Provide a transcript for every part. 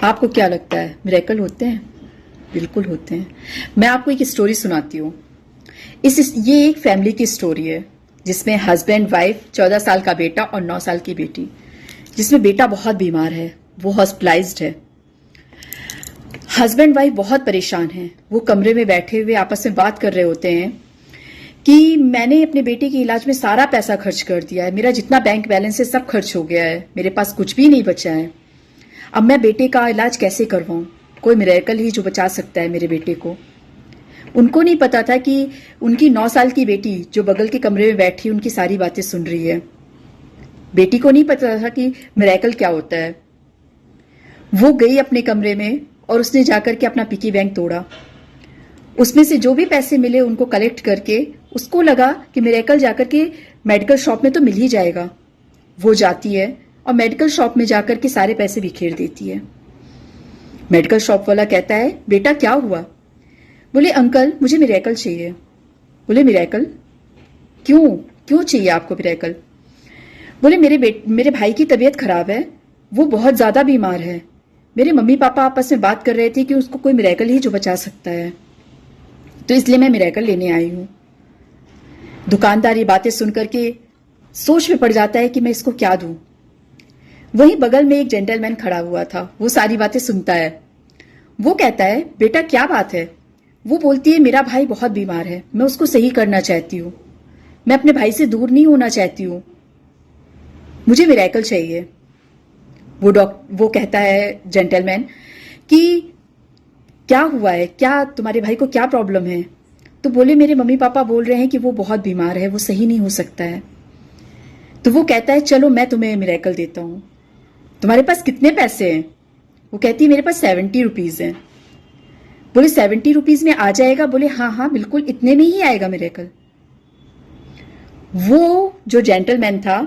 आपको क्या लगता है मिरेकल होते हैं? बिल्कुल होते हैं। मैं आपको एक स्टोरी सुनाती हूँ। ये एक फैमिली की स्टोरी है जिसमें हस्बैंड वाइफ, 14 साल का बेटा और 9 साल की बेटी। जिसमें बेटा बहुत बीमार है, वो हॉस्पिटलाइज्ड है। हस्बैंड वाइफ बहुत परेशान हैं। वो कमरे में बैठे हुए आपस में बात कर रहे होते हैं कि मैंने अपने बेटे के इलाज में सारा पैसा खर्च कर दिया है, मेरा जितना बैंक बैलेंस है सब खर्च हो गया है, मेरे पास कुछ भी नहीं बचा है। अब मैं बेटे का इलाज कैसे करवाऊं? कोई मिरेकल ही जो बचा सकता है मेरे बेटे को। उनको नहीं पता था कि उनकी 9 साल की बेटी जो बगल के कमरे में बैठी उनकी सारी बातें सुन रही है। बेटी को नहीं पता था कि मिरेकल क्या होता है। वो गई अपने कमरे में और उसने जाकर के अपना पिकी बैंक तोड़ा। उसमें से जो भी पैसे मिले उनको कलेक्ट करके उसको लगा कि मिरेकल जाकर के मेडिकल शॉप में तो मिल ही जाएगा। वो जाती है और मेडिकल शॉप में जाकर के सारे पैसे बिखेर देती है। मेडिकल शॉप वाला कहता है, बेटा क्या हुआ? बोले, अंकल मुझे मिरेकल चाहिए। बोले, मिरेकल? क्यों क्यों चाहिए आपको मिरेकल? बोले, मेरे भाई की तबीयत खराब है, वो बहुत ज्यादा बीमार है। मेरे मम्मी पापा आपस में बात कर रहे थे कि उसको कोई मिरेकल ही जो बचा सकता है, तो इसलिए मैं मिरेकल लेने आई हूं। दुकानदार ये बातें सुनकर के सोच में पड़ जाता है कि मैं इसको क्या दूं। वहीं बगल में एक जेंटलमैन खड़ा हुआ था, वो सारी बातें सुनता है। वो कहता है, बेटा क्या बात है? वो बोलती है, मेरा भाई बहुत बीमार है, मैं उसको सही करना चाहती हूँ, मैं अपने भाई से दूर नहीं होना चाहती हूँ, मुझे मिरेकल चाहिए। वो कहता है जेंटलमैन कि क्या हुआ है, क्या तुम्हारे भाई को क्या प्रॉब्लम है? तो बोले, मेरे मम्मी पापा बोल रहे हैं कि वो बहुत बीमार है, वो सही नहीं हो सकता है। तो वो कहता है, चलो मैं तुम्हें मिरेकल देता हूं, तुम्हारे पास कितने पैसे हैं? वो कहती है, मेरे पास 70 रुपीज हैं। बोले, 70 रुपीज में आ जाएगा? बोले, हाँ हाँ बिल्कुल, इतने में ही आएगा मिरेकल। वो जो जेंटलमैन था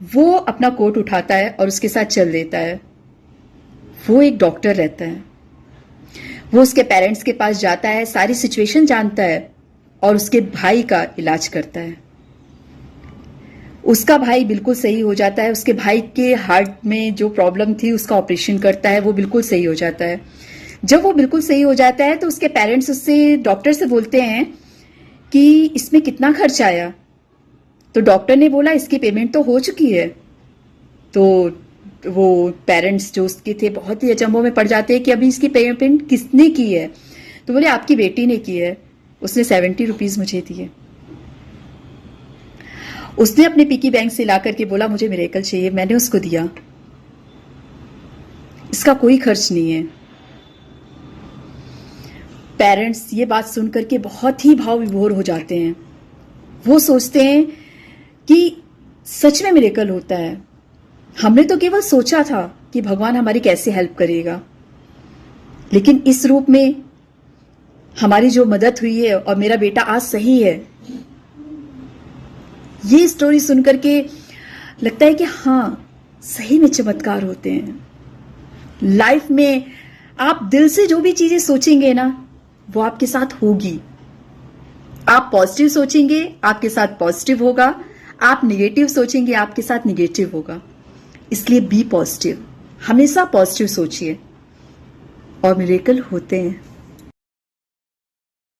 वो अपना कोट उठाता है और उसके साथ चल देता है। वो एक डॉक्टर रहता है। वो उसके पेरेंट्स के पास जाता है, सारी सिचुएशन जानता है और उसके भाई का इलाज करता है। उसका भाई बिल्कुल सही हो जाता है। उसके भाई के हार्ट में जो प्रॉब्लम थी उसका ऑपरेशन करता है, वो बिल्कुल सही हो जाता है। जब वो बिल्कुल सही हो जाता है तो उसके पेरेंट्स उससे, डॉक्टर से बोलते हैं कि इसमें कितना खर्च आया? तो डॉक्टर ने बोला, इसकी पेमेंट तो हो चुकी है। तो वो पेरेंट्स जो उसके थे बहुत ही अचंभों में पड़ जाते हैं कि अभी इसकी पेमेंट किसने की है? तो बोले, आपकी बेटी ने की है, उसने 70 रुपीज मुझे दिए। उसने अपने पिकी बैंक से ला करके बोला, मुझे मिरेकल चाहिए, मैंने उसको दिया, इसका कोई खर्च नहीं है। पेरेंट्स ये बात सुनकर के बहुत ही भाव विभोर हो जाते हैं। वो सोचते हैं कि सच में मिरेकल होता है। हमने तो केवल सोचा था कि भगवान हमारी कैसे हेल्प करेगा, लेकिन इस रूप में हमारी जो मदद हुई है और मेरा बेटा आज सही है। ये स्टोरी सुनकर के लगता है कि हाँ, सही में चमत्कार होते हैं। लाइफ में आप दिल से जो भी चीजें सोचेंगे ना, वो आपके साथ होगी। आप पॉजिटिव सोचेंगे, आपके साथ पॉजिटिव होगा। आप निगेटिव सोचेंगे, आपके साथ निगेटिव होगा। इसलिए बी पॉजिटिव, हमेशा पॉजिटिव सोचिए और मिरेकल होते हैं।